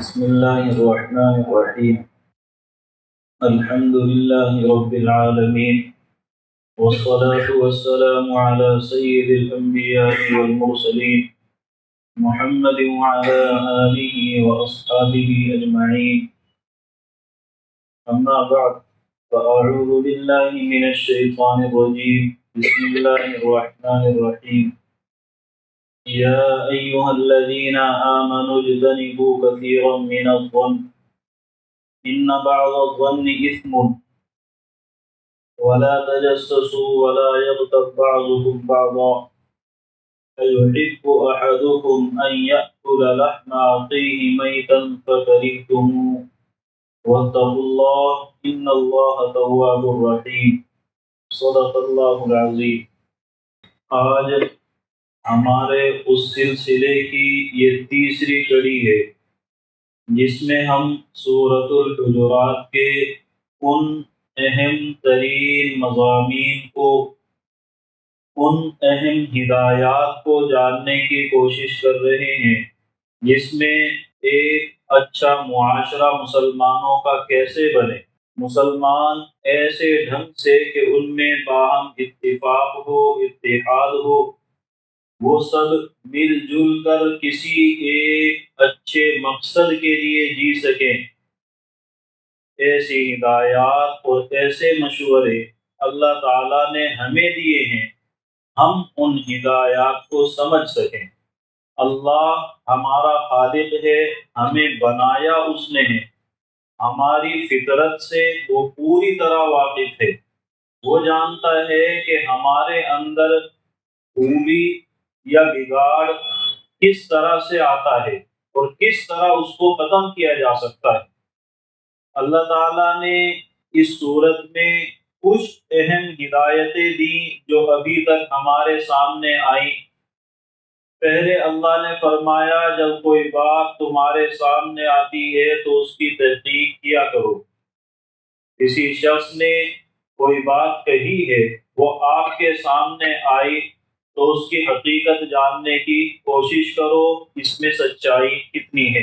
بسم الله الرحمن الرحيم. الحمد لله رب العالمين، والصلاة والسلام على سيد الأنبياء والمرسلين محمد وعلى آله وأصحابه أجمعين. أما بعد، فأعوذ بالله من الشيطان الرجيم. بسم الله الرحمن الرحيم. يا أيها الذين آمنوا اجتنبوا كثيرا من الظن إن بعض الظن إثم ولا تجسسوا ولا يغتب بعضكم بعضا أيحب أحدكم أن يأكل لحم أخيه ميتا فكرهتموه واتقوا الله إن الله تواب رحيم. صدق اللہ العظیم. آج ہمارے اس سلسلے کی یہ تیسری کڑی ہے جس میں ہم سورۃ الحجرات کے ان اہم ترین مضامین کو، ان اہم ہدایات کو جاننے کی کوشش کر رہے ہیں جس میں ایک اچھا معاشرہ مسلمانوں کا کیسے بنے، مسلمان ایسے ڈھنگ سے کہ ان میں باہم اتفاق ہو، اتحاد ہو، وہ سب مل جل کر کسی ایک اچھے مقصد کے لیے جی سکیں. ایسی ہدایات اور ایسے مشورے اللہ تعالیٰ نے ہمیں دیے ہیں، ہم ان ہدایات کو سمجھ سکیں. اللہ ہمارا خالق ہے، ہمیں بنایا اس نے ہے، ہماری فطرت سے وہ پوری طرح واقف ہے. وہ جانتا ہے کہ ہمارے اندر خوبی یا بگاڑ کس طرح سے آتا ہے اور کس طرح اس کو ختم کیا جا سکتا ہے. اللہ تعالیٰ نے اس صورت میں کچھ اہم ہدایتیں دیں جو ابھی تک ہمارے سامنے آئیں. پہلے اللہ نے فرمایا جب کوئی بات تمہارے سامنے آتی ہے تو اس کی تحقیق کیا کرو. کسی شخص نے کوئی بات کہی ہے، وہ آپ کے سامنے آئی تو اس کی حقیقت جاننے کی کوشش کرو، اس میں سچائی کتنی ہے.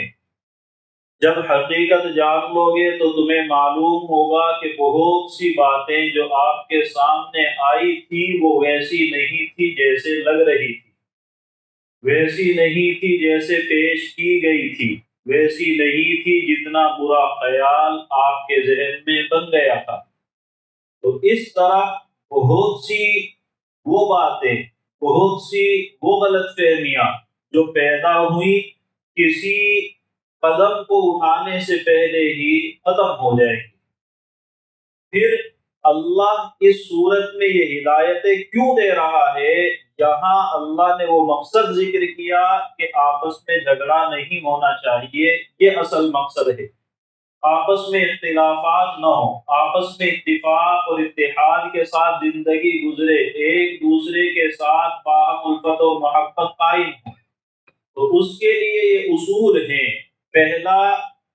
جب حقیقت جان لو گے تو تمہیں معلوم ہوگا کہ بہت سی باتیں جو آپ کے سامنے آئی تھی وہ ویسی نہیں تھی جیسے لگ رہی تھی، ویسی نہیں تھی جیسے پیش کی گئی تھی، ویسی نہیں تھی جتنا برا خیال آپ کے ذہن میں بن گیا تھا. تو اس طرح بہت سی وہ باتیں، بہت سی وہ غلط فہمیاں جو پیدا ہوئی کسی قدم کو اٹھانے سے پہلے ہی ختم ہو جائیں گی. پھر اللہ اس صورت میں یہ ہدایتیں کیوں دے رہا ہے؟ یہاں اللہ نے وہ مقصد ذکر کیا کہ آپس میں جھگڑا نہیں ہونا چاہیے، یہ اصل مقصد ہے. آپس میں اختلافات نہ ہو، آپس میں اتفاق اور اتحاد کے ساتھ زندگی گزرے، ایک دوسرے کے ساتھ باہم الفت و محبت قائم ہو. تو اس کے لیے یہ اصول ہیں. پہلا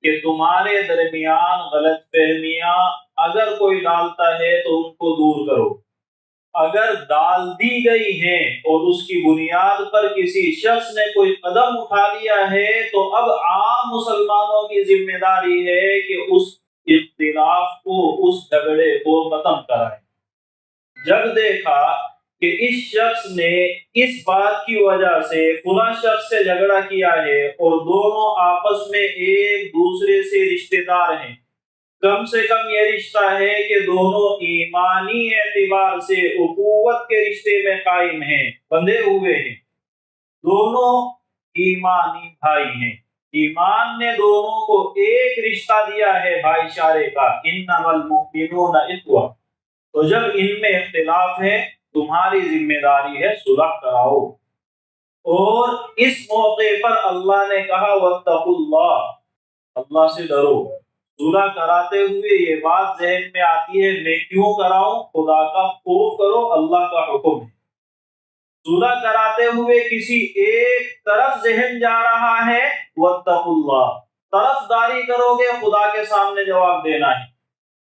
کہ تمہارے درمیان غلط فہمیاں اگر کوئی ڈالتا ہے تو ان کو دور کرو. اگر ڈال دی گئی ہیں اور اس کی بنیاد پر کسی شخص نے کوئی قدم اٹھا لیا ہے تو اب عام مسلمانوں کی ذمہ داری ہے کہ اس اختلاف کو، اس جھگڑے کو ختم کرائیں. جب دیکھا کہ اس شخص نے اس بات کی وجہ سے فلاں شخص سے جھگڑا کیا ہے اور دونوں آپس میں ایک دوسرے سے رشتہ دار ہیں، کم سے کم یہ رشتہ ہے کہ دونوں ایمانی اعتبار سے اخوت کے رشتے میں قائم ہیں، بندھے ہوئے ہیں، دونوں ایمانی بھائی ہیں. ایمان نے دونوں کو ایک رشتہ دیا ہے بھائی چارے کا، انما المؤمنون اخوہ. تو جب ان میں اختلاف ہے تمہاری ذمہ داری ہے صلح کراؤ. اور اس موقع پر اللہ نے کہا واتقوا اللہ، اللہ سے ڈرو. صلح کراتے ہوئے یہ بات ذہن میں آتی ہے میں کیوں کراؤں؟ خدا کا خوف کرو، اللہ کا حکم ہے. صلح کراتے ہوئے کسی ایک طرف ذہن جا رہا ہے، واتقوا اللہ، طرف داری کرو گے خدا کے سامنے جواب دینا ہے.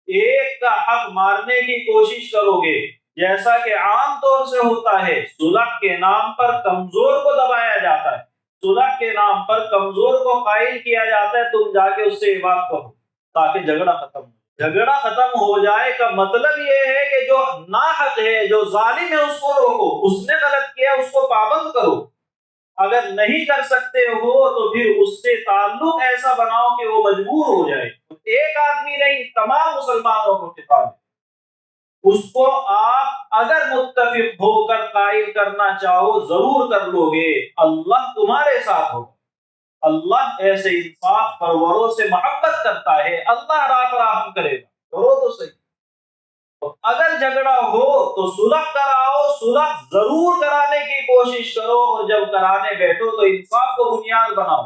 ایک کا حق مارنے کی کوشش کرو گے، جیسا کہ عام طور سے ہوتا ہے. صلح کے نام پر کمزور کو دبایا جاتا ہے، صلح کے نام پر کمزور کو قائل کیا جاتا ہے، تم جا کے اس سے یہ بات کہو تاکہ جھگڑا ختم ہو۔ جھگڑا ختم ہو جائے کا مطلب یہ ہے کہ جو ناحق ہے، جو ظالم ہے، اس کو روکو، اس نے غلط کیا اس کو پابند کرو۔ اگر نہیں کر سکتے ہو تو پھر اس سے تعلق ایسا بناؤ کہ وہ مجبور ہو جائے۔ ایک آدمی نہیں، تمام مسلمانوں کو خطاب ہے۔ اس کو آپ اگر متفق ہو کر قائل کرنا چاہو ضرور کر لو گے، اللہ تمہارے ساتھ ہوگا۔ اللہ ایسے انصاف پروروں سے محبت کرتا ہے، اللہ راہ فراہم کرے گا، کرو تو صحیح۔ اگر جھگڑا ہو تو صلح کراؤ، صلح ضرور کرانے کی کوشش کرو، اور جب کرانے بیٹھو تو انصاف کو بنیاد بناؤ۔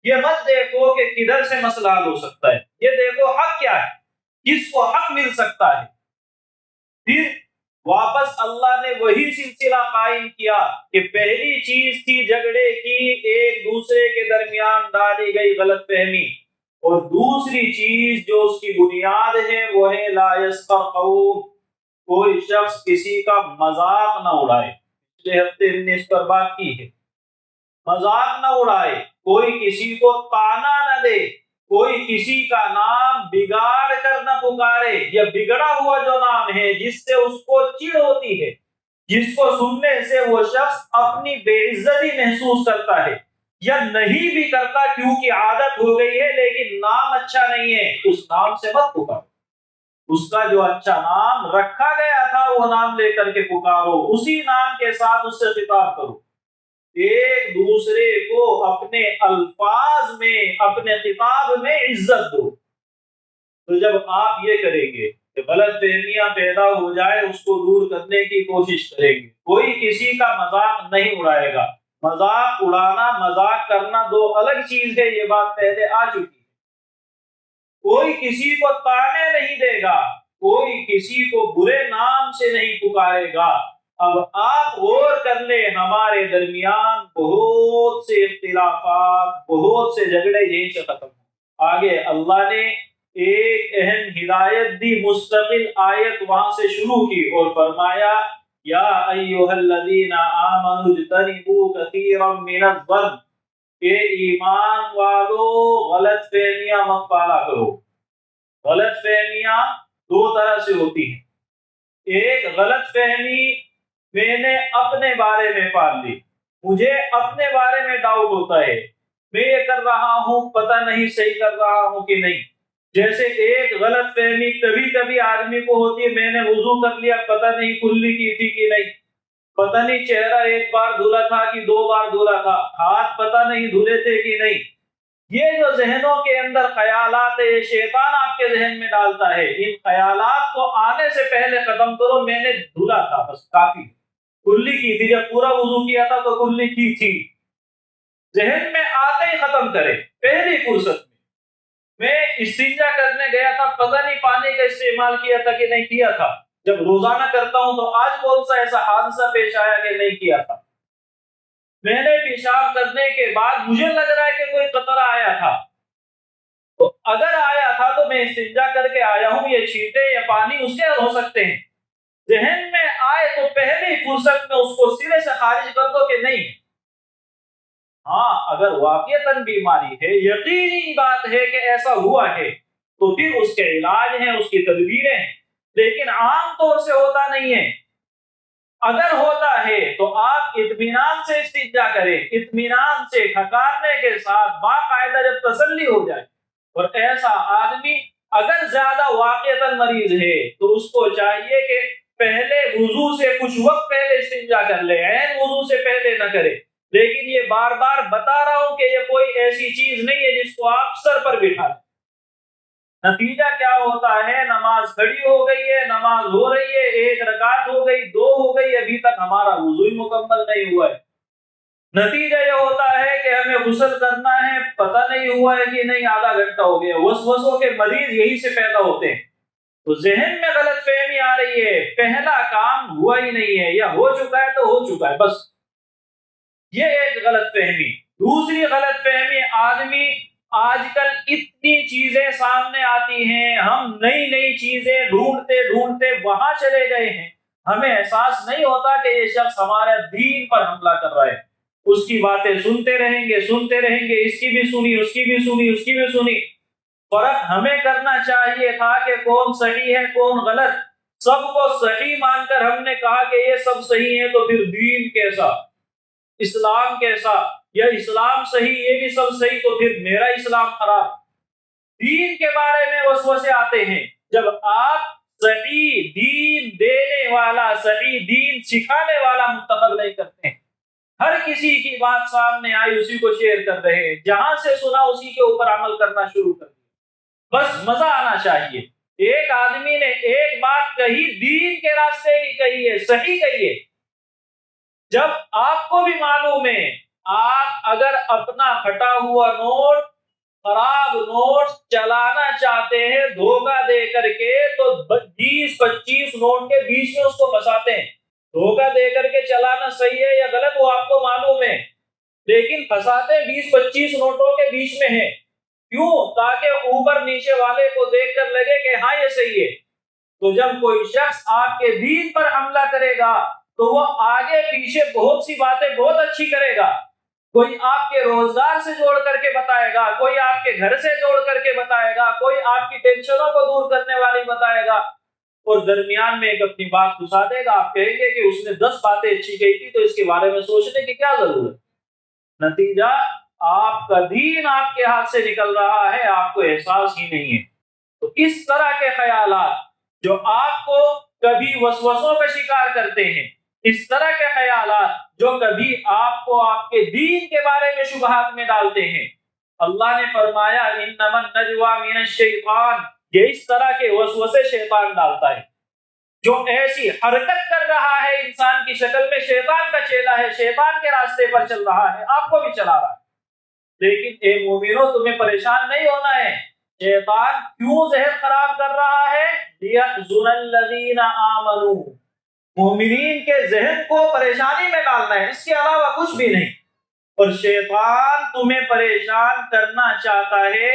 یہ مت دیکھو کہ کدھر سے مسئلہ حل ہو سکتا ہے، یہ دیکھو حق کیا ہے، کس کو حق مل سکتا ہے۔ پھر واپس اللہ نے وہی سلسلہ قائم کیا کہ پہلی چیز تھی جھگڑے کی ایک دوسرے کے درمیان ڈالی گئی غلط فہمی، اور دوسری چیز جو اس کی بنیاد ہے وہ ہے لا یسخر قوم، کوئی شخص کسی کا مذاق نہ اڑائے۔ پچھلے ہفتے ہم نے اس پر بات کی ہے، مذاق نہ اڑائے، کوئی کسی کو طعنہ نہ دے، کوئی کسی کا نام بگاڑ کر نہ پکارے۔ یہ بگڑا ہوا جو نام ہے جس سے اس کو چڑ ہوتی ہے، جس کو سننے سے وہ شخص اپنی بے عزتی محسوس کرتا ہے یا نہیں بھی کرتا کیونکہ عادت ہو گئی ہے، لیکن نام اچھا نہیں ہے، اس نام سے مت پکارو۔ اس کا جو اچھا نام رکھا گیا تھا وہ نام لے کر کے پکارو، اسی نام کے ساتھ اس سے خطاب کرو۔ ایک دوسرے کو اپنے الفاظ میں، اپنے خطاب میں عزت دو۔ تو جب آپ یہ کریں گے کہ غلط فہمیاں پیدا ہو جائے اس کو دور کرنے کی کوشش کریں گے، کوئی کسی کا مذاق نہیں اڑائے گا۔ مذاق اڑانا مذاق کرنا دو الگ چیز ہے، یہ بات پہلے آ چکی ہے۔ کوئی کسی کو طعنے نہیں دے گا، کوئی کسی کو برے نام سے نہیں پکارے گا۔ اب آپ غور کر لیں، ہمارے درمیان بہت سے اختلافات، بہت سے جھگڑے یہیں سے ختم ہو۔ آگے اللہ نے ایک اہم ہدایت دی، مستقل آیت وہاں سے شروع کی اور فرمایا یا ایھا الذین آمنوا اجتنبوا کثیرا من الظن، کہ ایمان والو غلط فہمیاں مت پالا کرو۔ غلط فہمیاں دو طرح سے ہوتی ہیں۔ ایک غلط فہمی میں نے اپنے بارے میں پال لی، مجھے اپنے بارے میں ڈاؤٹ ہوتا ہے، میں یہ کر رہا ہوں پتہ نہیں صحیح کر رہا ہوں کہ نہیں۔ جیسے ایک غلط فہمی کبھی کبھی آدمی کو ہوتی ہے، میں نے وضو کر لیا پتہ نہیں کلی کی تھی کہ نہیں، پتہ نہیں چہرہ ایک بار دھلا تھا کہ دو بار دھلا تھا، ہاتھ پتہ نہیں دھلے تھے کہ نہیں۔ یہ جو ذہنوں کے اندر خیالات ہے، شیطان آپ کے ذہن میں ڈالتا ہے، ان خیالات کو آنے سے پہلے ختم کرو۔ میں نے دھلا تھا بس کافی، کلی کی تھی، جب پورا وضو کیا تھا تو کلی کی تھی، ذہن میں آتے ہی ختم کرے پہلی فرصت میں۔ میں استنجا کرنے گیا تھا، پتہ نہیں پانی کا استعمال کیا تھا کہ نہیں کیا تھا، جب روزانہ کرتا ہوں تو آج کون سا ایسا حادثہ پیش آیا کہ نہیں کیا تھا۔ میں نے پیشاب کرنے کے بعد مجھے لگ رہا ہے کہ کوئی قطرہ آیا تھا، تو اگر آیا تھا تو میں استنجا کر کے آیا ہوں، یہ چھینٹے یا پانی اس کے ہو سکتے ہیں۔ ذہن میں آئے تو پہلی فرصت میں اس کو سرے سے خارج کر دو کہ نہیں۔ ہاں اگر واقعتاً بیماری ہے، یقینی بات ہے کہ ایسا ہوا ہے، تو پھر اس کے علاج ہیں، اس کی تدبیریں ہیں، لیکن عام طور سے ہوتا نہیں ہے۔ اگر ہوتا ہے تو آپ اطمینان سے استنجا کریں، اطمینان سے کھکارنے کے ساتھ، باقاعدہ جب تسلی ہو جائے۔ اور ایسا آدمی اگر زیادہ واقعتاً مریض ہے تو اس کو چاہیے کہ پہلے وضو سے کچھ وقت پہلے استنجا کر لے، عین وضو سے پہلے نہ کرے۔ لیکن یہ بار بار بتا رہا ہوں کہ یہ کوئی ایسی چیز نہیں ہے جس کو آپ سر پر بٹھا لیں۔ نتیجہ کیا ہوتا ہے، نماز کھڑی ہو گئی ہے، نماز ہو رہی ہے، ایک رکعت ہو گئی، دو ہو گئی، ابھی تک ہمارا وضو ہی مکمل نہیں ہوا ہے۔ نتیجہ یہ ہوتا ہے کہ ہمیں غسل کرنا ہے، پتہ نہیں ہوا ہے کہ نہیں، آدھا گھنٹہ ہو گیا۔ وسوسوں کے مریض یہی سے پیدا ہوتے ہیں۔ تو ذہن میں غلط فہمی آ رہی ہے، پہلا کام ہوا ہی نہیں ہے، یا ہو چکا ہے تو ہو چکا ہے بس، یہ ایک غلط فہمی۔ دوسری غلط فہمی، آدمی آج کل اتنی چیزیں سامنے آتی ہیں، ہم نئی نئی چیزیں ڈھونڈتے ڈھونڈتے وہاں چلے گئے ہیں، ہمیں احساس نہیں ہوتا کہ یہ شخص ہمارے دین پر حملہ کر رہا ہے۔ اس کی باتیں سنتے رہیں گے، اس کی بھی سنی، اس کی بھی سنی، اس کی بھی سنی۔ فرق ہمیں کرنا چاہیے تھا کہ کون صحیح ہے کون غلط۔ سب کو صحیح مان کر ہم نے کہا کہ یہ سب صحیح ہے، تو پھر دین کیسا، اسلام کیسا؟ یا اسلام صحیح یہ بھی سب صحیح، تو پھر میرا اسلام خراب۔ دین کے بارے میں وسوسے آتے ہیں جب آپ صحیح دین دینے والا، صحیح دین سکھانے والا منتخب نہیں کرتے ہیں۔ ہر کسی کی بات سامنے آئی اسی کو شیئر کر رہے ہیں، جہاں سے سنا اسی کے اوپر عمل کرنا شروع کر دیا۔ بس مزہ آنا چاہیے۔ ایک آدمی نے ایک بات کہی، دین کے راستے کی کہی ہے، صحیح کہی ہے۔ جب آپ کو بھی معلوم ہے، آپ اگر اپنا پھٹا ہوا نوٹ، خراب نوٹ چلانا چاہتے ہیں دھوکہ دے کر کے، تو 20-25 نوٹ کے بیچ میں اس کو پھنساتے ہیں۔ دھوکہ دے کر کے چلانا صحیح ہے یا غلط وہ آپ کو معلوم ہے، لیکن پھنساتے 20-25 نوٹوں کے بیچ میں ہے۔ کیوں؟ تاکہ اوپر نیچے والے کو دیکھ کر لگے کہ ہاں یہ صحیح ہے۔ تو جب کوئی شخص آپ کے دین پر حملہ کرے گا تو وہ آگے پیچھے بہت سی باتیں بہت اچھی کرے گا۔ کوئی آپ کے روزگار سے جوڑ کر کے بتائے گا، کوئی آپ کے گھر سے جوڑ کر کے بتائے گا، کوئی آپ کی ٹینشنوں کو دور کرنے والی بتائے گا، اور درمیان میں ایک اپنی بات گھسا دے گا۔ آپ کہیں گے کہ اس نے 10 باتیں اچھی کہی تھی، تو اس کے بارے میں سوچنے کی کیا ضرورت؟ نتیجہ آپ کا دین آپ کے ہاتھ سے نکل رہا ہے، آپ کو احساس ہی نہیں ہے۔ تو اس طرح کے خیالات جو آپ کو کبھی وسوسوں کا شکار کرتے ہیں، اس طرح کے خیالات جو کبھی آپ کو آپ کے دین کے بارے میں شبہات میں ڈالتے ہیں، اللہ نے فرمایا انما النجوى من الشیطان، یہ اس طرح کے وسوسے شیطان ڈالتا ہے۔ جو ایسی حرکت کر رہا ہے انسان کی شکل میں، شیطان کا چیلا ہے، شیطان کے راستے پر چل رہا ہے، آپ کو بھی چلا رہا ہے۔ لیکن اے مومنو، تمہیں پریشان نہیں ہونا ہے۔ شیطان کیوں ذہن خراب کر رہا ہے؟ لِيَحْزُنَ الَّذِينَ آمَنُوا، مومنین کے ذہن کو پریشانی میں ڈالنا ہے، اس کے علاوہ کچھ بھی نہیں۔ اور شیطان تمہیں پریشان کرنا چاہتا ہے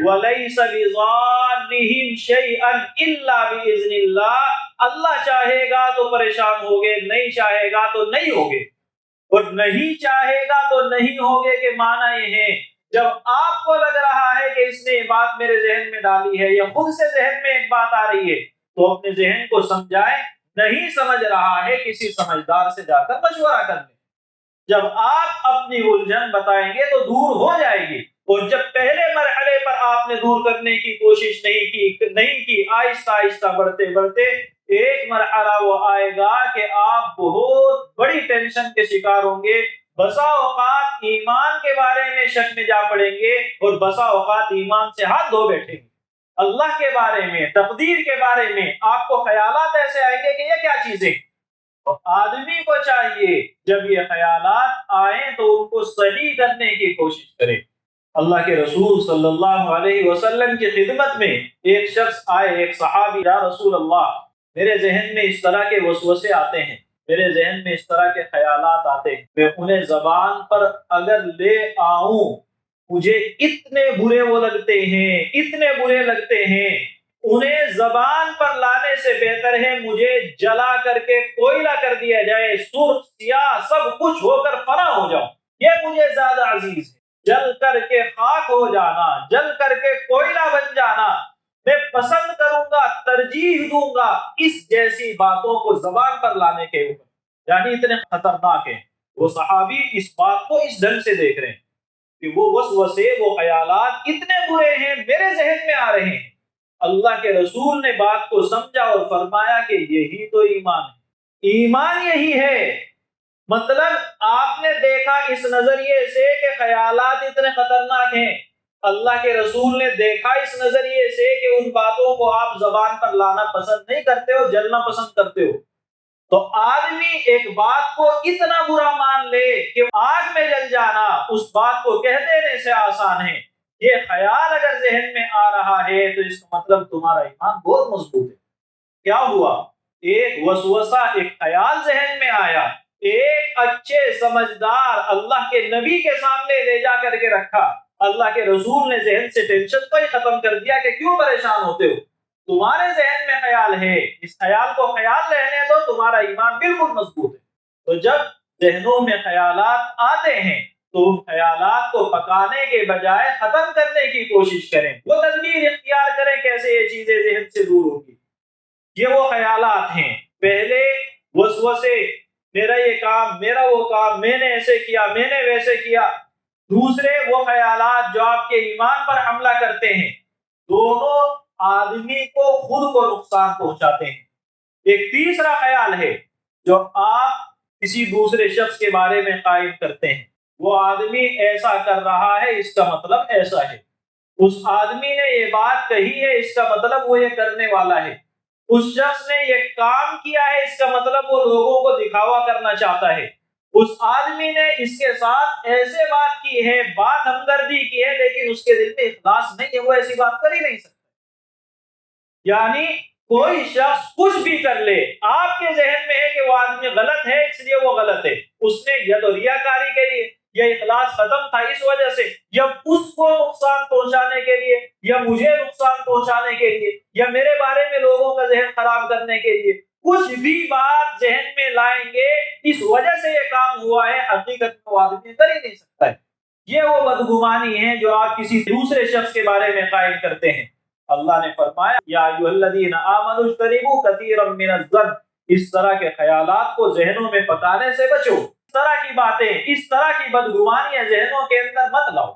وَلَيْسَ بِضَارِّهِمْ شَيْئًا إِلَّا بِإِذْنِ اللَّهِ، اللہ چاہے گا تو پریشان ہوگے، نہیں چاہے گا تو نہیں ہوگے۔ اور نہیں چاہے گا تو نہیں ہوگے کے معنی یہ ہے، جب آپ کو لگ رہا ہے کہ اس نے یہ بات میرے ذہن میں ڈالی ہے، یا خود سے ذہن میں ایک بات آ رہی ہے، تو اپنے ذہن کو سمجھائیں۔ نہیں سمجھ رہا ہے، کسی سمجھدار سے جا کر مشورہ کر لیں۔ جب آپ اپنی الجھن بتائیں گے تو دور ہو جائے گی، اور جب پہلے مرحلے پر آپ نے دور کرنے کی کوشش نہیں کی، آہستہ آہستہ بڑھتے بڑھتے ایک مرحلہ وہ آئے گا کہ آپ بہت بڑی ٹینشن کے شکار ہوں گے۔ بسا اوقات ایمان کے بارے میں شک میں جا پڑیں گے، اور بسا اوقات ایمان سے ہاتھ دھو بیٹھیں گے۔ اللہ کے بارے میں، تقدیر کے بارے میں آپ کو خیالات ایسے آئیں گے کہ یہ کیا چیزیں۔ آدمی کو چاہیے جب یہ خیالات آئیں تو ان کو صحیح کرنے کی کوشش کرے۔ اللہ کے رسول صلی اللہ علیہ وسلم کی خدمت میں ایک شخص آئے، ایک صحابی، یا رسول اللہ، میرے ذہن میں اس طرح کے وسوسے آتے ہیں، میرے ذہن میں اس طرح کے خیالات آتے ہیں، میں انہیں زبان پر اگر لے آؤں مجھے اتنے برے وہ لگتے ہیں، اتنے برے لگتے ہیں، انہیں زبان پر لانے سے بہتر ہے مجھے جلا کر کے کوئلہ کر دیا جائے، سرخ سیاہ سب کچھ ہو کر فنا ہو جاؤں، یہ مجھے زیادہ عزیز ہے۔ جل کر کے خاک ہو جانا، جل کر کے کوئلہ بن جانا میں پسند کروں گا، ترجیح دوں گا اس جیسی باتوں کو زبان پر لانے کے اوپر، یعنی اتنے خطرناک ہیں۔ وہ صحابی اس بات کو اس ڈھنگ سے دیکھ رہے ہیں کہ وہ وسوسے، وہ خیالات اتنے برے ہیں، میرے ذہن میں آ رہے ہیں۔ اللہ کے رسول نے بات کو سمجھا اور فرمایا کہ یہی تو ایمان ہے، ایمان یہی ہے۔ مطلب آپ نے دیکھا اس نظریے سے کہ خیالات اتنے خطرناک ہیں، اللہ کے رسول نے دیکھا اس نظریے سے کہ ان باتوں کو آپ زبان پر لانا پسند نہیں کرتے ہو، جلنا پسند کرتے ہو۔ تو آدمی ایک بات کو اتنا برا مان لے کہ آگ میں جل جانا اس بات کو کہہ دینے سے آسان ہے۔ یہ خیال اگر ذہن میں آ رہا ہے تو اس کا مطلب تمہارا ایمان بہت مضبوط ہے۔ کیا ہوا؟ ایک وسوسہ، ایک خیال ذہن میں آیا، ایک اچھے سمجھدار اللہ کے نبی کے سامنے لے جا کر کے رکھا، اللہ کے رسول نے ذہن سے ٹینشن کو ہی ختم کر دیا کہ کیوں پریشان ہوتے ہو، تمہارے ذہن میں خیال ہے، اس خیال کو خیال رہنے دو، تمہارا ایمان بالکل مضبوط ہے۔ تو جب ذہنوں میں خیالات آتے ہیں تو ان خیالات کو پکانے کے بجائے ختم کرنے کی کوشش کریں، وہ تدبیر اختیار کریں کیسے یہ چیزیں ذہن سے دور ہوگی۔ یہ وہ خیالات ہیں، پہلے وسوسے، میرا یہ کام، میرا وہ کام، میں نے ایسے کیا، میں نے ویسے کیا۔ دوسرے وہ خیالات جو آپ کے ایمان پر حملہ کرتے ہیں، دونوں آدمی کو خود کو نقصان پہنچاتے ہیں۔ ایک تیسرا خیال ہے جو آپ کسی دوسرے شخص کے بارے میں قائم کرتے ہیں، وہ آدمی ایسا کر رہا ہے اس کا مطلب ایسا ہے، اس آدمی نے یہ بات کہی ہے اس کا مطلب وہ یہ کرنے والا ہے، اس شخص نے یہ کام کیا ہے اس کا مطلب وہ لوگوں کو دکھاوا کرنا چاہتا ہے، اس آدمی نے اس کے ساتھ ایسے بات کی ہے، بات ہمدردی کی ہے، لیکن اس کے دل میں اخلاص نہیں ہے، وہ ایسی بات کر ہی نہیں سکتا۔ یعنی کوئی شخص کچھ بھی کر لے، آپ کے ذہن میں ہے کہ وہ آدمی غلط ہے اس لیے وہ غلط ہے، اس نے یا تو ریاکاری کے لیے، یا اخلاص ختم تھا اس وجہ سے، یا اس کو نقصان پہنچانے کے لیے، یا مجھے نقصان پہنچانے کے لیے، یا میرے بارے میں لوگوں کا ذہن خراب کرنے کے لیے، کچھ بھی بات ذہن میں لائیں گے اس وجہ سے یہ کام ہوا ہے، حقیقت میں وہ آدمی کر ہی نہیں سکتا ہے۔ یہ وہ بدگمانی ہے جو آپ کسی دوسرے شخص کے بارے میں قائم کرتے ہیں۔ اللہ نے فرمایا یا ایھا الذین آمنوا اجتنبوا کثیرا من الظن، اس طرح کے خیالات کو ذہنوں میں پکانے سے بچو، اس طرح کی باتیں، اس طرح کی بدگمانیاں ذہنوں کے اندر مت لاؤ،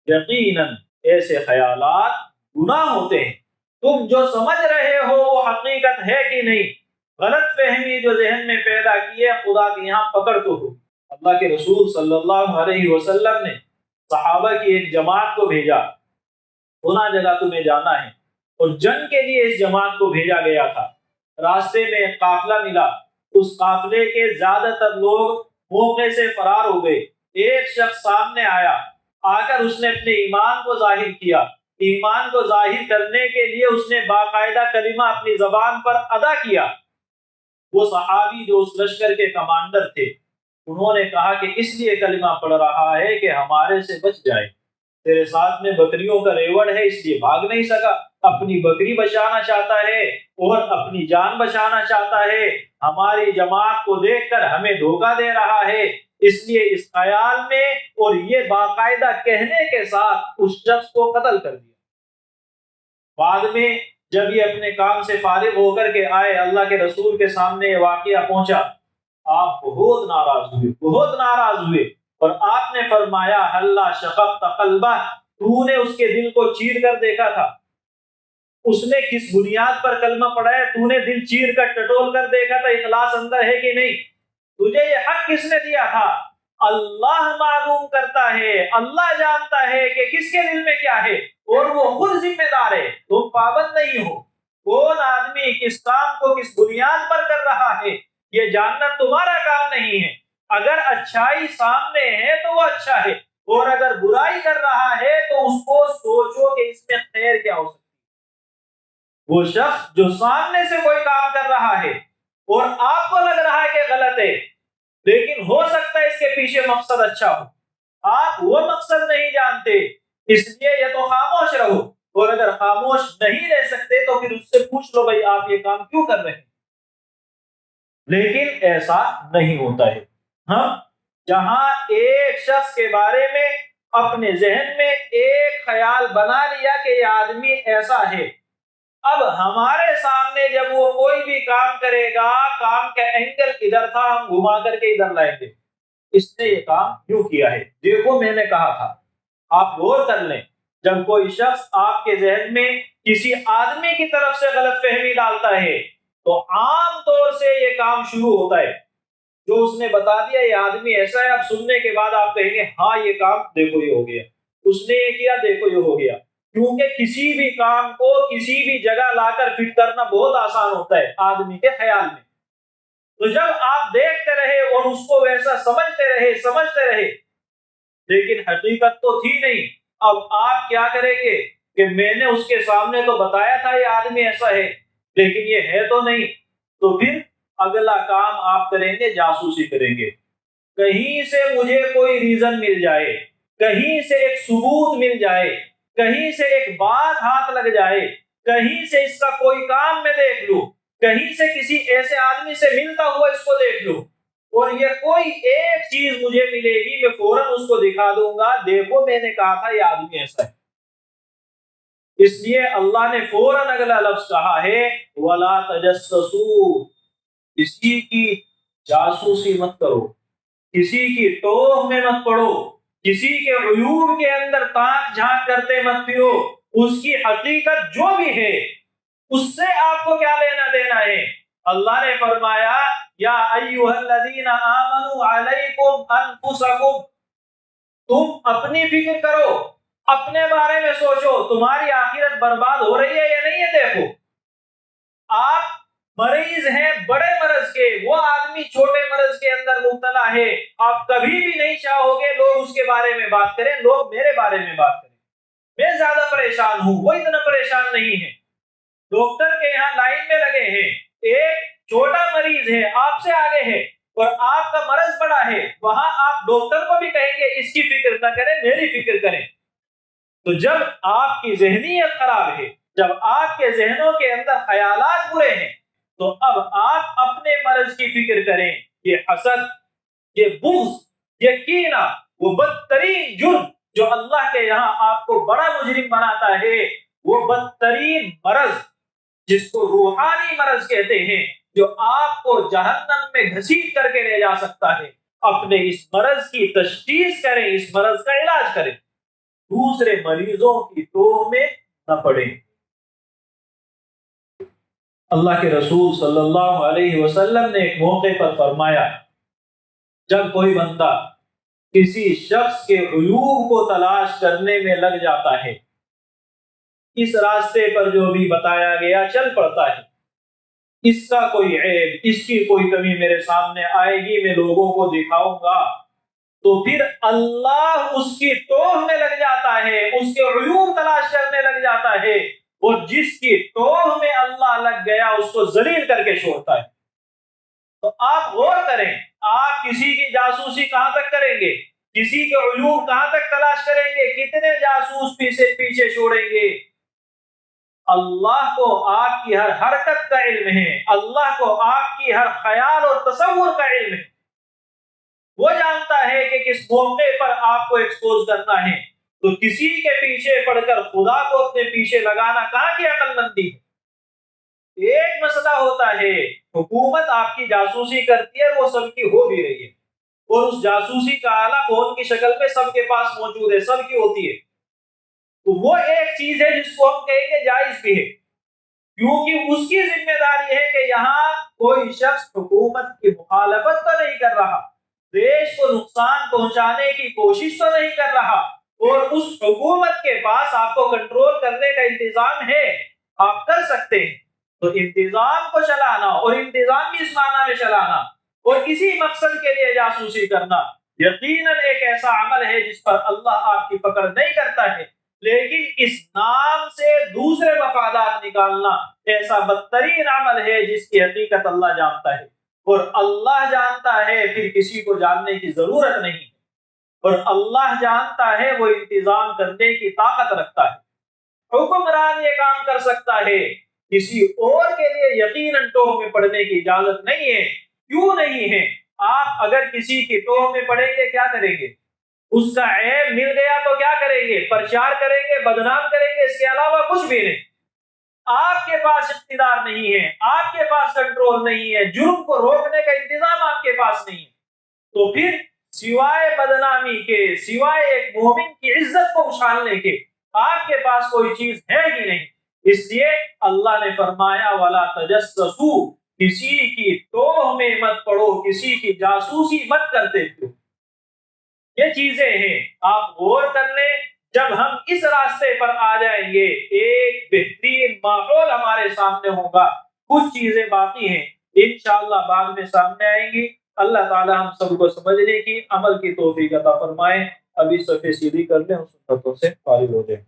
یقیناً ایسے خیالات گناہ ہوتے ہیں، تم جو سمجھ رہے ہو وہ حقیقت ہے کہ نہیں، غلط فہمی جو ذہن میں پیدا کی ہے خدا کے یہاں پکڑ تو ہو۔ اللہ کے رسول صلی اللہ علیہ وسلم نے صحابہ کی ایک جماعت کو بھیجا، فلاں جگہ تمہیں جانا ہے، اور جنگ کے لیے اس جماعت کو بھیجا گیا تھا۔ راستے میں ایک قافلہ ملا، اس قافلے کے زیادہ تر لوگ موقع سے فرار ہو گئے۔ ایک شخص سامنے آیا، آ کر اس نے اپنے ایمان کو ظاہر کیا، ایمان کو ظاہر کرنے کے لیے اس نے باقاعدہ کلمہ اپنی زبان پر ادا کیا۔ وہ صحابی جو اس لشکر کے کمانڈر تھے، انہوں نے کہا کہ اس لیے کلمہ پڑھ رہا ہے کہ ہمارے سے بچ جائے، تیرے ساتھ میں بکریوں کا ریوڑ ہے اس لیے بھاگ نہیں سکا، اپنی بکری بچانا چاہتا ہے اور اپنی جان بچانا چاہتا ہے، ہماری جماعت کو دیکھ کر ہمیں دھوکہ دے رہا ہے، اس لیے اس خیال میں اور یہ باقاعدہ کہنے کے ساتھ اس شخص کو قتل کر دیا۔ بعد میں جب یہ اپنے کام سے فارغ ہو کر کے آئے، اللہ کے رسول کے سامنے یہ واقعہ پہنچا، آپ بہت ناراض ہوئے اور آپ نے فرمایا اللہ شققت قلبہ، تو نے اس کے دل کو چیر کر دیکھا تھا، اس نے کس بنیاد پر کلمہ پڑھا ہے، تو نے دل چیر کر ٹٹول کر دیکھا تھا، اخلاص اندر ہے کہ نہیں، تجھے یہ حق کس نے دیا تھا؟ اللہ معلوم کرتا ہے، اللہ جانتا ہے کہ کس کے دل میں کیا ہے، اور وہ خود ذمہ دار ہے، تم پابند نہیں ہو۔ کون آدمی کس کام کو کس بنیاد پر کر رہا ہے یہ جاننا تمہارا کام نہیں ہے۔ اگر اچھائی سامنے ہے تو وہ اچھا ہے، اور اگر برائی کر رہا ہے تو اس کو سوچو کہ اس میں خیر کیا ہو سکتا ہے۔ وہ شخص جو سامنے سے کوئی کام کر رہا ہے اور آپ کو لگ رہا ہے کہ غلط ہے، لیکن ہو سکتا ہے اس کے پیچھے مقصد اچھا ہو، آپ وہ مقصد نہیں جانتے، اس لیے یا تو خاموش رہو، اور اگر خاموش نہیں رہ سکتے تو پھر اس سے پوچھ لو بھائی آپ یہ کام کیوں کر رہے ہیں۔ لیکن ایسا نہیں ہوتا ہے۔ ہم جہاں ایک شخص کے بارے میں اپنے ذہن میں ایک خیال بنا لیا کہ یہ آدمی ایسا ہے، اب ہمارے سامنے جب وہ کوئی بھی کام کرے گا، کام کا اینگل ادھر تھا، ہم گھما کر کے ادھر لائیں گے، اس نے یہ کام کیوں کیا ہے، دیکھو میں نے کہا تھا۔ آپ غور کر لیں، جب کوئی شخص آپ کے ذہن میں کسی آدمی کی طرف سے غلط فہمی ڈالتا ہے تو عام طور سے یہ کام شروع ہوتا ہے، جو اس نے بتا دیا یہ آدمی ایسا ہے، اب سننے کے بعد آپ کہیں گے ہاں یہ کام دیکھو یہ ہو گیا، اس نے یہ کیا دیکھو یہ ہو گیا، کیونکہ کسی بھی کام کو کسی بھی جگہ لا کر فٹ کرنا بہت آسان ہوتا ہے آدمی کے خیال میں۔ تو جب آپ دیکھتے رہے اور اس کو ویسا سمجھتے رہے لیکن حقیقت تو تھی نہیں، اب آپ کیا کریں گے کہ میں نے اس کے سامنے تو بتایا تھا یہ آدمی ایسا ہے لیکن یہ ہے تو نہیں، تو پھر اگلا کام آپ کریں گے جاسوسی کریں گے، کہیں سے مجھے کوئی ریزن مل جائے، کہیں سے ایک ثبوت مل جائے، کہیں سے ایک بات ہاتھ لگ جائے، کہیں سے اس کا کوئی کام میں دیکھ لوں، کہیں سے کسی ایسے آدمی سے ملتا ہوا اس کو دیکھ لوں، اور یہ کوئی ایک چیز مجھے ملے گی میں فوراً اس کو دکھا دوں گا، دیکھو میں نے کہا تھا یہ آدمی ایسا ہے۔ اس لیے اللہ نے فوراً اگلا لفظ کہا ہے وَلَا تَجَسَّسُوا، کسی کی جاسوسی مت کرو، کسی کی ٹوہ میں مت پڑو، کسی کے عیوب کے اندر تاک جھانک کرتے مت پھرو، اس کی حقیقت جو بھی ہے اس سے آپ کو کیا لینا دینا ہے؟ اللہ نے فرمایا یا ایھا الذین آمنوا علیکم انفسکم، تم اپنی فکر کرو، اپنے بارے میں سوچو، تمہاری آخرت برباد ہو رہی ہے یا نہیں ہے؟ دیکھو آپ مریض ہیں بڑے مرض کے، وہ آدمی چھوٹے مرض کے اندر مبتلا ہے، آپ کبھی بھی نہیں چاہو گے لوگ اس کے بارے میں بات کریں، لوگ میرے بارے میں بات کریں، میں زیادہ پریشان ہوں، وہ اتنا پریشان نہیں ہے۔ ڈاکٹر کے یہاں لائن میں لگے ہیں، ایک چھوٹا مریض ہے آپ سے آگے ہے اور آپ کا مرض بڑا ہے، وہاں آپ ڈاکٹر کو بھی کہیں گے اس کی فکر نہ کریں، میری فکر کریں۔ تو جب آپ کی ذہنیت خراب ہے، جب آپ کے ذہنوں کے اندر خیالات برے ہیں، تو اب آپ اپنے مرض کی فکر کریں۔ یہ حسد، یہ بغض، یہ کینہ، وہ بدترین جرم جو اللہ کے یہاں آپ کو بڑا مجرم بناتا ہے، وہ بدترین مرض جس کو روحانی مرض کہتے ہیں، جو آپ کو جہنم میں گھسیٹ کر کے لے جا سکتا ہے۔ اپنے اس مرض کی تشخیص کریں، اس مرض کا علاج کریں، دوسرے مریضوں کی ٹوہ میں نہ پڑیں۔ اللہ کے رسول صلی اللہ علیہ وسلم نے ایک موقع پر فرمایا جب کوئی بندہ کسی شخص کے عیوب کو تلاش کرنے میں لگ جاتا ہے، اس راستے پر جو بھی بتایا گیا چل پڑتا ہے، اس کا کوئی عیب، اس کی کوئی کمی میرے سامنے آئے گی، میں لوگوں کو دکھاؤں گا، تو پھر اللہ اس کی ٹوہ میں لگ جاتا ہے، اس کے عیوب تلاش کرنے لگ جاتا ہے، اور جس کی ٹوہ میں اللہ لگ گیا اس کو ذلیل کر کے چھوڑتا ہے۔ تو آپ غور کریں، آپ کسی کی جاسوسی کہاں تک کریں گے؟ کسی کے عیوب کہاں تک تلاش کریں گے؟ کتنے جاسوس پیچھے چھوڑیں گے؟ اللہ کو آپ کی ہر حرکت کا علم ہے، اللہ کو آپ کی ہر خیال اور تصور کا علم ہے، وہ جانتا ہے کہ کس موقع پر آپ کو ایکسپوز کرنا ہے۔ تو کسی کے پیچھے پڑھ کر خدا کو اپنے پیچھے لگانا کہاں کی عقل مندی ہے؟ ایک مسئلہ ہوتا ہے، حکومت آپ کی جاسوسی کرتی ہے، وہ سب کی ہو بھی رہی ہے، اور اس جاسوسی کا آلہ فون کی شکل میں سب کے پاس موجود ہے، سب کی ہوتی ہے، تو وہ ایک چیز ہے جس کو ہم کہیں گے جائز بھی ہے، کیونکہ اس کی ذمہ داری ہے کہ یہاں کوئی شخص حکومت کی مخالفت تو نہیں کر رہا، دیش کو نقصان پہنچانے کی کوشش تو نہیں کر رہا، اور اس حکومت کے پاس آپ کو کنٹرول کرنے کا انتظام ہے، آپ کر سکتے ہیں۔ تو انتظام کو چلانا اور انتظام بھی اس معنی میں چلانا اور کسی مقصد کے لیے جاسوسی کرنا یقیناً ایک ایسا عمل ہے جس پر اللہ آپ کی پکڑ نہیں کرتا ہے، لیکن اس نام سے دوسرے مفادات نکالنا ایسا بدترین عمل ہے جس کی حقیقت اللہ جانتا ہے، اور اللہ جانتا ہے، پھر کسی کو جاننے کی ضرورت نہیں، اور اللہ جانتا ہے، وہ انتظام کرنے کی طاقت رکھتا ہے۔ حکمران یہ کام کر سکتا ہے، کسی اور کے لیے یقیناً ٹوہ میں پڑنے کی اجازت نہیں ہے۔ کیوں نہیں ہے؟ آپ اگر کسی کی ٹوہ میں پڑیں گے کیا کریں گے؟ اس کا عیب مل گیا تو کیا کریں گے؟ پرچار کریں گے، بدنام کریں گے، اس کے علاوہ کچھ بھی نہیں۔ آپ کے پاس اقتدار نہیں ہے، آپ کے پاس کنٹرول نہیں ہے، جرم کو روکنے کا انتظام آپ کے پاس نہیں ہے، تو پھر سوائے بدنامی کے، سوائے ایک مومن کی عزت کو اچھالنے کے آپ کے پاس کوئی چیز ہے ہی نہیں۔ اس لیے اللہ نے فرمایا وَلَا تَجَسَّسُوا، کسی کی ٹوہ میں مت پڑو، کسی کی جاسوسی مت کرتے تھے۔ یہ چیزیں ہیں، آپ غور کر لیں، جب ہم اس راستے پر آ جائیں گے ایک بہترین ماحول ہمارے سامنے ہوگا۔ کچھ چیزیں باقی ہیں، انشاءاللہ بعد میں سامنے آئیں گی۔ اللہ تعالی ہم سب کو سمجھنے کی، عمل کی توفیق عطا فرمائے۔ ابھی صفحے سیدھی کر لیں اور سنتوں سے فارغ ہو جائیں۔